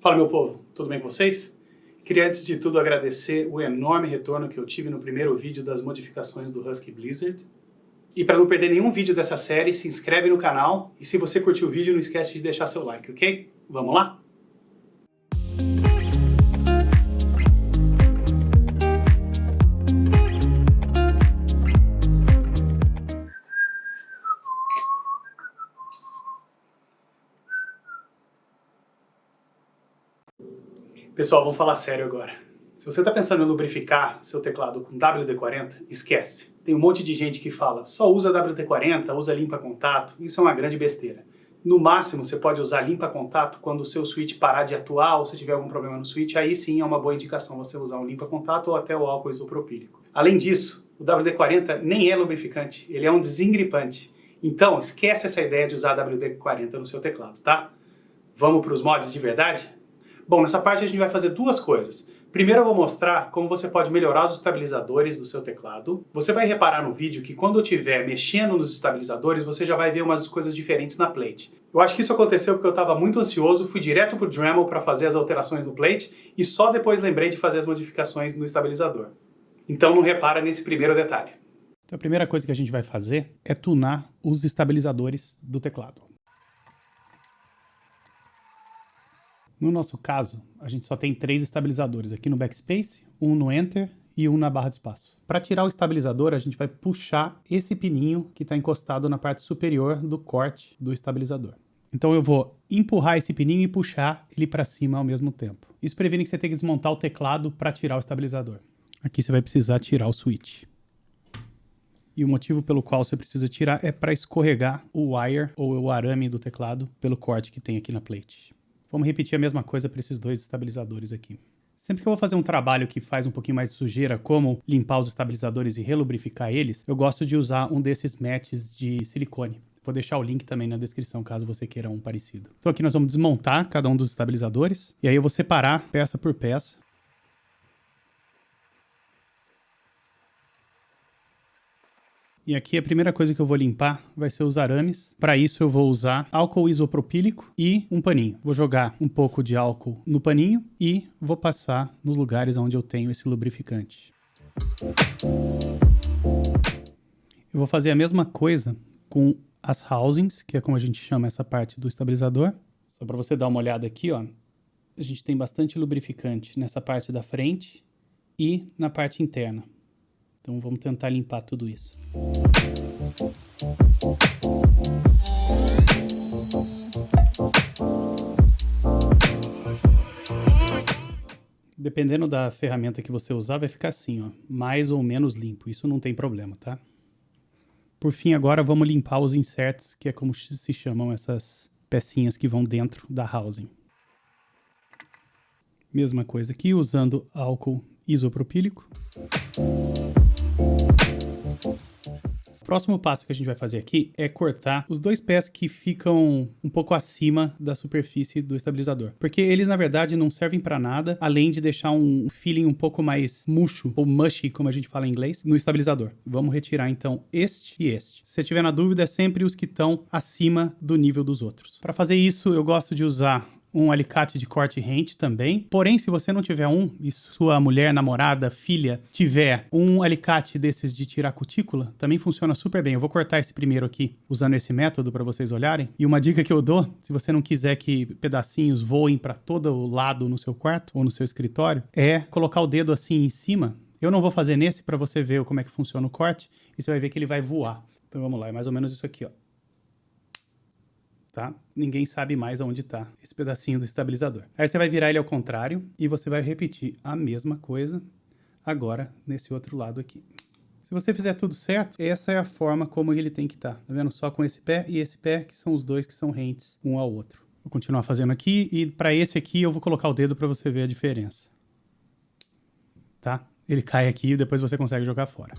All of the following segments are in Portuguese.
Fala, meu povo, tudo bem com vocês? Queria antes de tudo agradecer o enorme retorno que eu tive no primeiro vídeo das modificações do Husky Blizzard. E para não perder nenhum vídeo dessa série, se inscreve no canal e se você curtiu o vídeo, não esquece de deixar seu like, ok? Vamos lá? Pessoal, vamos falar sério agora. Se você está pensando em lubrificar seu teclado com WD-40, esquece. Tem um monte de gente que fala, só usa WD-40, usa limpa-contato. Isso é uma grande besteira. No máximo, você pode usar limpa-contato quando o seu switch parar de atuar ou se tiver algum problema no switch, aí sim é uma boa indicação você usar um limpa-contato ou até o álcool isopropílico. Além disso, o WD-40 nem é lubrificante, ele é um desengripante. Então, esquece essa ideia de usar WD-40 no seu teclado, tá? Vamos para os mods de verdade? Bom, nessa parte a gente vai fazer duas coisas. Primeiro eu vou mostrar como você pode melhorar os estabilizadores do seu teclado. Você vai reparar no vídeo que quando eu estiver mexendo nos estabilizadores, você já vai ver umas coisas diferentes na plate. Eu acho que isso aconteceu porque eu estava muito ansioso, fui direto para o Dremel para fazer as alterações no plate e só depois lembrei de fazer as modificações no estabilizador. Então não repara nesse primeiro detalhe. Então a primeira coisa que a gente vai fazer é tunar os estabilizadores do teclado. No nosso caso, a gente só tem 3 estabilizadores aqui no backspace, um no Enter e um na barra de espaço. Para tirar o estabilizador, a gente vai puxar esse pininho que está encostado na parte superior do corte do estabilizador. Então eu vou empurrar esse pininho e puxar ele para cima ao mesmo tempo. Isso previne que você tenha que desmontar o teclado para tirar o estabilizador. Aqui você vai precisar tirar o switch. E o motivo pelo qual você precisa tirar é para escorregar o wire ou o arame do teclado pelo corte que tem aqui na plate. Vamos repetir a mesma coisa para esses 2 estabilizadores aqui. Sempre que eu vou fazer um trabalho que faz um pouquinho mais de sujeira, como limpar os estabilizadores e relubrificar eles, eu gosto de usar um desses mats de silicone. Vou deixar o link também na descrição, caso você queira um parecido. Então aqui nós vamos desmontar cada um dos estabilizadores, e aí eu vou separar peça por peça. E aqui a primeira coisa que eu vou limpar vai ser os arames. Para isso eu vou usar álcool isopropílico e um paninho. Vou jogar um pouco de álcool no paninho e vou passar nos lugares onde eu tenho esse lubrificante. Eu vou fazer a mesma coisa com as housings, que é como a gente chama essa parte do estabilizador. Só para você dar uma olhada aqui, ó, a gente tem bastante lubrificante nessa parte da frente e na parte interna. Então vamos tentar limpar tudo isso. Dependendo da ferramenta que você usar, vai ficar assim, ó, mais ou menos limpo. Isso não tem problema, tá? Por fim, agora vamos limpar os inserts, que é como se chamam essas pecinhas que vão dentro da housing. Mesma coisa aqui, usando álcool isopropílico. O próximo passo que a gente vai fazer aqui é cortar os 2 pés que ficam um pouco acima da superfície do estabilizador. Porque eles, na verdade, não servem para nada, além de deixar um feeling um pouco mais murcho, ou mushy, como a gente fala em inglês, no estabilizador. Vamos retirar, então, este e este. Se você tiver na dúvida, é sempre os que estão acima do nível dos outros. Para fazer isso, eu gosto de usar um alicate de corte rente também. Porém, se você não tiver um, e sua mulher, namorada, filha, tiver um alicate desses de tirar cutícula, também funciona super bem. Eu vou cortar esse primeiro aqui, usando esse método para vocês olharem. E uma dica que eu dou, se você não quiser que pedacinhos voem para todo o lado no seu quarto ou no seu escritório, é colocar o dedo assim em cima. Eu não vou fazer nesse para você ver como é que funciona o corte, e você vai ver que ele vai voar. Então vamos lá, é mais ou menos isso aqui, ó. Tá? Ninguém sabe mais aonde está esse pedacinho do estabilizador. Aí você vai virar ele ao contrário e você vai repetir a mesma coisa agora nesse outro lado aqui. Se você fizer tudo certo, essa é a forma como ele tem que estar. Tá vendo? Só com esse pé e esse pé, que são os 2 que são rentes um ao outro. Vou continuar fazendo aqui e para esse aqui eu vou colocar o dedo para você ver a diferença. Tá? Ele cai aqui e depois você consegue jogar fora.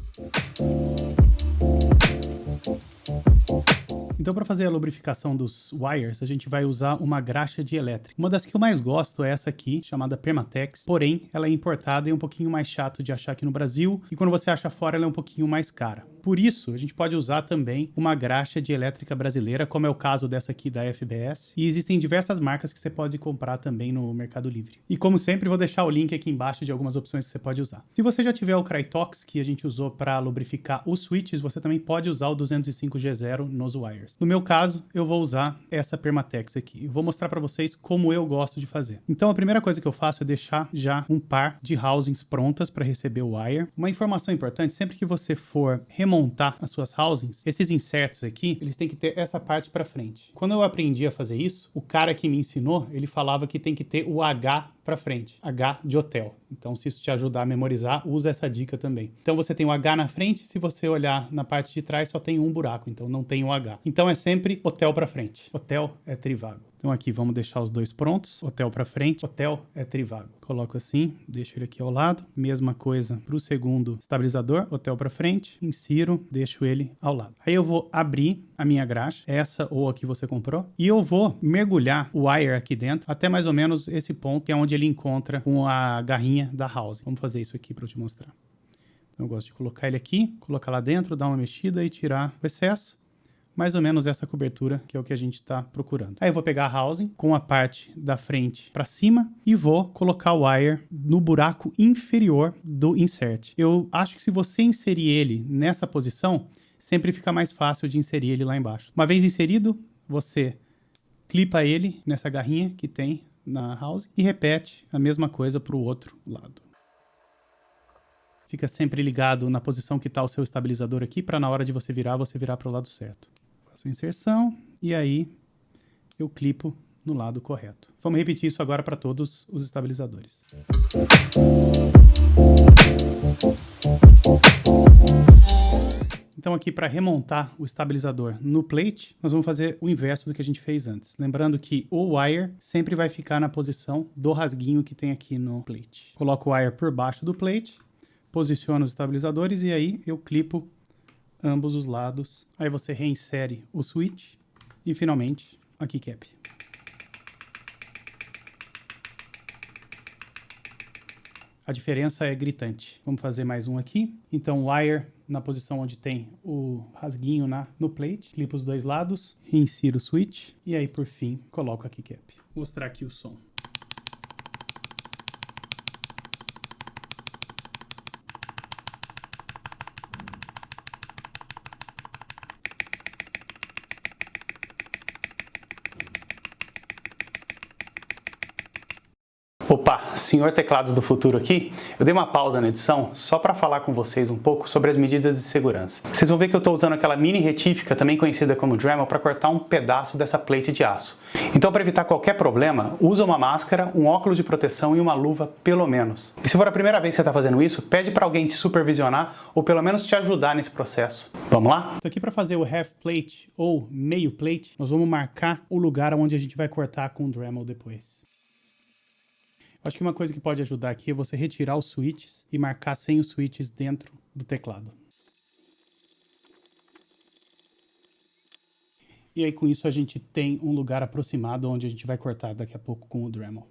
Então, para fazer a lubrificação dos wires, a gente vai usar uma graxa de elétrica. Uma das que eu mais gosto é essa aqui, chamada Permatex, porém, ela é importada e é um pouquinho mais chato de achar aqui no Brasil, e quando você acha fora, ela é um pouquinho mais cara. Por isso, a gente pode usar também uma graxa de elétrica brasileira, como é o caso dessa aqui da FBS. E existem diversas marcas que você pode comprar também no Mercado Livre. E como sempre, vou deixar o link aqui embaixo de algumas opções que você pode usar. Se você já tiver o Krytox, que a gente usou para lubrificar os switches, você também pode usar o 205G0 nos wires. No meu caso, eu vou usar essa Permatex aqui. Eu vou mostrar para vocês como eu gosto de fazer. Então, a primeira coisa que eu faço é deixar já um par de housings prontas para receber o wire. Uma informação importante, sempre que você for remontar as suas housings, esses inserts aqui, eles têm que ter essa parte para frente. Quando eu aprendi a fazer isso, o cara que me ensinou, ele falava que tem que ter o H para frente, H de hotel. Então, se isso te ajudar a memorizar, usa essa dica também. Então, você tem o H na frente, se você olhar na parte de trás, só tem um buraco, então não tem o H. Então, é sempre hotel para frente. Hotel é trivago. Então, aqui, vamos deixar os dois prontos. Hotel para frente, hotel é trivago. Coloco assim, deixo ele aqui ao lado. Mesma coisa para o segundo estabilizador, hotel para frente, insiro, deixo ele ao lado. Aí eu vou abrir a minha graxa, essa ou a que você comprou, e eu vou mergulhar o wire aqui dentro, até mais ou menos esse ponto, que é onde ele encontra com a garrinha da house. Vamos fazer isso aqui para eu te mostrar. Então, eu gosto de colocar ele aqui, colocar lá dentro, dar uma mexida e tirar o excesso. Mais ou menos essa cobertura, que é o que a gente está procurando. Aí eu vou pegar a housing com a parte da frente para cima e vou colocar o wire no buraco inferior do insert. Eu acho que se você inserir ele nessa posição, sempre fica mais fácil de inserir ele lá embaixo. Uma vez inserido, você clipa ele nessa garrinha que tem na housing e repete a mesma coisa para o outro lado. Fica sempre ligado na posição que está o seu estabilizador aqui, para na hora de você virar para o lado certo. Faço a inserção e aí eu clipo no lado correto. Vamos repetir isso agora para todos os estabilizadores. Então aqui para remontar o estabilizador no plate, nós vamos fazer o inverso do que a gente fez antes. Lembrando que o wire sempre vai ficar na posição do rasguinho que tem aqui no plate. Coloco o wire por baixo do plate, posiciono os estabilizadores e aí eu clipo ambos os lados. Aí você reinsere o switch e finalmente a keycap. A diferença é gritante. Vamos fazer mais um aqui. Então o wire na posição onde tem o rasguinho no plate, clipo os dois lados, reinsiro o switch e aí por fim coloco a keycap. Vou mostrar aqui o som. Opa, senhor teclados do futuro aqui, eu dei uma pausa na edição só para falar com vocês um pouco sobre as medidas de segurança. Vocês vão ver que eu estou usando aquela mini retífica, também conhecida como Dremel, para cortar um pedaço dessa plate de aço. Então, para evitar qualquer problema, usa uma máscara, um óculos de proteção e uma luva pelo menos. E se for a primeira vez que você está fazendo isso, pede para alguém te supervisionar ou pelo menos te ajudar nesse processo. Vamos lá? Então aqui para fazer o half plate ou meio plate, nós vamos marcar o lugar onde a gente vai cortar com o Dremel depois. Acho que uma coisa que pode ajudar aqui é você retirar os switches e marcar sem os switches dentro do teclado. E aí com isso a gente tem um lugar aproximado onde a gente vai cortar daqui a pouco com o Dremel.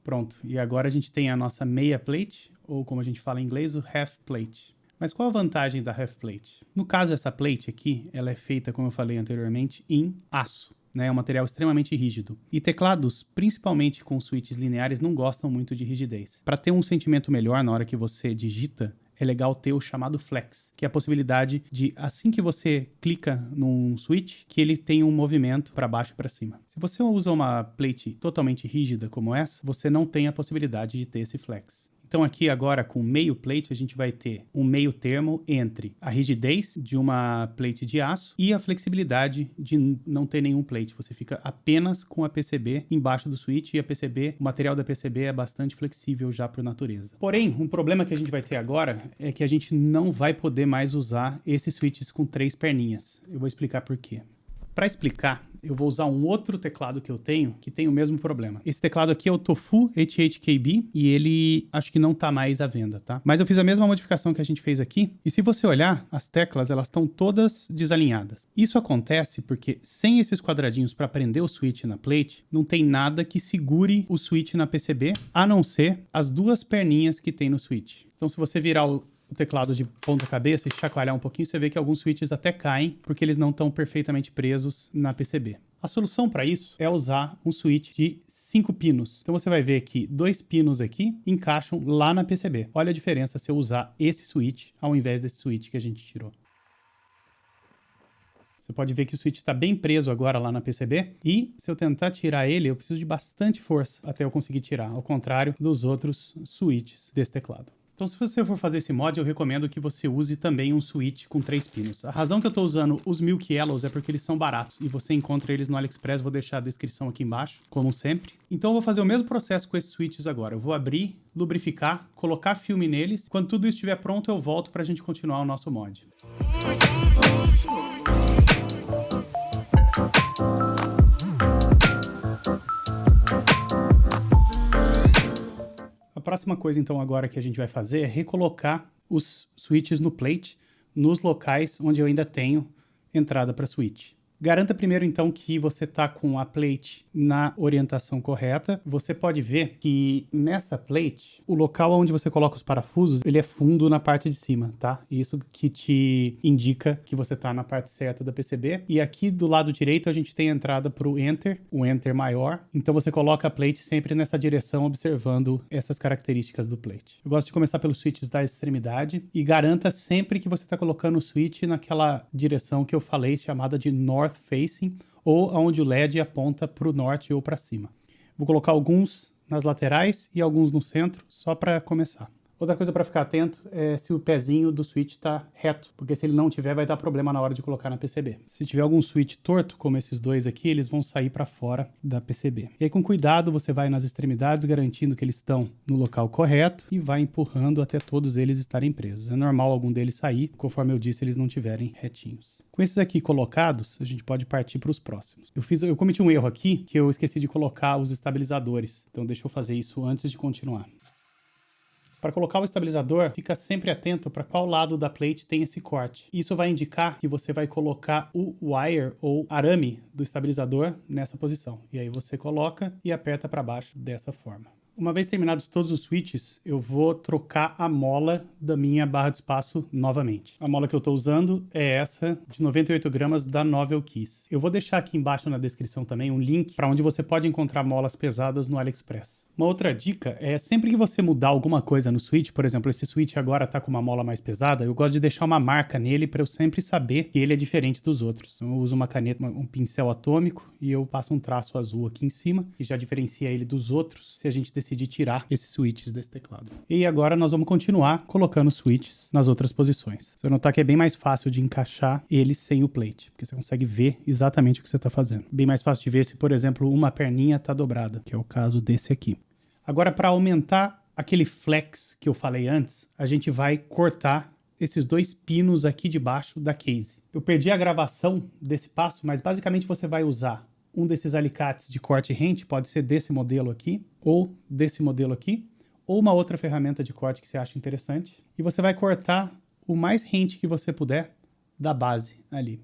Pronto, e agora a gente tem a nossa meia plate, ou como a gente fala em inglês, o half plate. Mas qual a vantagem da half plate? No caso, essa plate aqui, ela é feita, como eu falei anteriormente, em aço. É um material extremamente rígido. E teclados, principalmente com switches lineares, não gostam muito de rigidez. Para ter um sentimento melhor na hora que você digita, é legal ter o chamado flex, que é a possibilidade de, assim que você clica num switch, que ele tenha um movimento para baixo e para cima. Se você usa uma plate totalmente rígida como essa, você não tem a possibilidade de ter esse flex. Então aqui agora com meio plate a gente vai ter um meio termo entre a rigidez de uma plate de aço e a flexibilidade de não ter nenhum plate. Você fica apenas com a PCB embaixo do switch e a PCB, o material da PCB é bastante flexível já por natureza. Porém, um problema que a gente vai ter agora é que a gente não vai poder mais usar esses switches com 3 perninhas. Eu vou explicar por quê. Para explicar, eu vou usar um outro teclado que eu tenho, que tem o mesmo problema. Esse teclado aqui é o Tofu HHKB e ele acho que não está mais à venda, tá? Mas eu fiz a mesma modificação que a gente fez aqui e se você olhar, as teclas elas estão todas desalinhadas. Isso acontece porque sem esses quadradinhos para prender o switch na plate, não tem nada que segure o switch na PCB, a não ser as 2 perninhas que tem no switch. Então se você virar o teclado de ponta cabeça e chacoalhar um pouquinho, você vê que alguns switches até caem porque eles não estão perfeitamente presos na PCB. A solução para isso é usar um switch de 5 pinos. Então você vai ver que 2 pinos aqui encaixam lá na PCB. Olha a diferença se eu usar esse switch ao invés desse switch que a gente tirou. Você pode ver que o switch está bem preso agora lá na PCB e se eu tentar tirar ele, eu preciso de bastante força até eu conseguir tirar, ao contrário dos outros switches desse teclado. Então, se você for fazer esse mod, eu recomendo que você use também um switch com 3 pinos. A razão que eu estou usando os Milk Yellows é porque eles são baratos e você encontra eles no AliExpress, vou deixar a descrição aqui embaixo, como sempre. Então, eu vou fazer o mesmo processo com esses switches agora. Eu vou abrir, lubrificar, colocar filme neles. Quando tudo isso estiver pronto, eu volto para a gente continuar o nosso mod. A próxima coisa, então, agora que a gente vai fazer é recolocar os switches no plate nos locais onde eu ainda tenho entrada para switch. Garanta primeiro, então, que você está com a plate na orientação correta. Você pode ver que nessa plate, o local onde você coloca os parafusos, ele é fundo na parte de cima, tá? Isso que te indica que você está na parte certa da PCB. E aqui do lado direito, a gente tem a entrada para o Enter maior. Então, você coloca a plate sempre nessa direção, observando essas características do plate. Eu gosto de começar pelos switches da extremidade e garanta sempre que você está colocando o switch naquela direção que eu falei, chamada de North Facing, ou onde o LED aponta para o norte ou para cima. Vou colocar alguns nas laterais e alguns no centro, só para começar. Outra coisa para ficar atento é se o pezinho do switch está reto, porque se ele não tiver, vai dar problema na hora de colocar na PCB. Se tiver algum switch torto, como esses dois aqui, eles vão sair para fora da PCB. E aí, com cuidado, você vai nas extremidades, garantindo que eles estão no local correto e vai empurrando até todos eles estarem presos. É normal algum deles sair, conforme eu disse, eles não estiverem retinhos. Com esses aqui colocados, a gente pode partir para os próximos. Eu cometi um erro aqui, que eu esqueci de colocar os estabilizadores. Então, deixa eu fazer isso antes de continuar. Para colocar o estabilizador, fica sempre atento para qual lado da plate tem esse corte. Isso vai indicar que você vai colocar o wire ou arame do estabilizador nessa posição. E aí você coloca e aperta para baixo dessa forma. Uma vez terminados todos os switches, eu vou trocar a mola da minha barra de espaço novamente. A mola que eu estou usando é essa de 98 gramas da Novel Keys. Eu vou deixar aqui embaixo na descrição também um link para onde você pode encontrar molas pesadas no AliExpress. Uma outra dica é sempre que você mudar alguma coisa no switch, por exemplo, esse switch agora está com uma mola mais pesada, eu gosto de deixar uma marca nele para eu sempre saber que ele é diferente dos outros. Então, eu uso uma caneta, um pincel atômico e eu passo um traço azul aqui em cima que já diferencia ele dos outros se a gente decidir tirar esses switches desse teclado. E agora nós vamos continuar colocando switches nas outras posições. Você vai notar que é bem mais fácil de encaixar eles sem o plate, porque você consegue ver exatamente o que você está fazendo. Bem mais fácil de ver se, por exemplo, uma perninha está dobrada, que é o caso desse aqui. Agora, para aumentar aquele flex que eu falei antes, a gente vai cortar esses 2 pinos aqui de baixo da case. Eu perdi a gravação desse passo, mas basicamente você vai usar um desses alicates de corte rente, pode ser desse modelo aqui, ou desse modelo aqui, ou uma outra ferramenta de corte que você acha interessante, e você vai cortar o mais rente que você puder da base ali.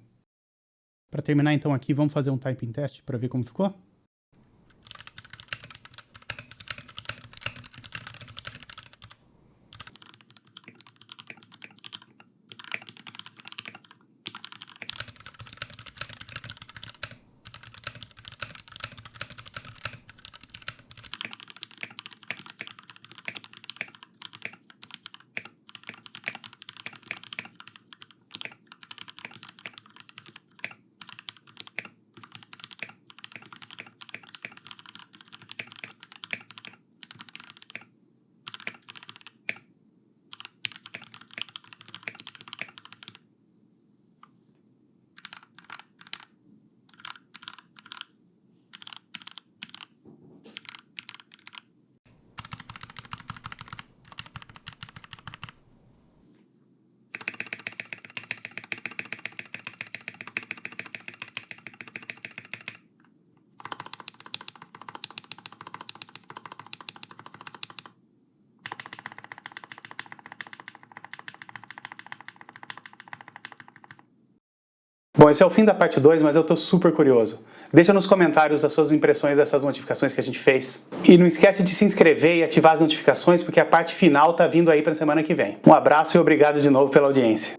Para terminar então aqui, vamos fazer um typing test para ver como ficou? Bom, esse é o fim da parte 2, mas eu tô super curioso. Deixa nos comentários as suas impressões dessas notificações que a gente fez. E não esquece de se inscrever e ativar as notificações, porque a parte final tá vindo aí pra semana que vem. Um abraço e obrigado de novo pela audiência.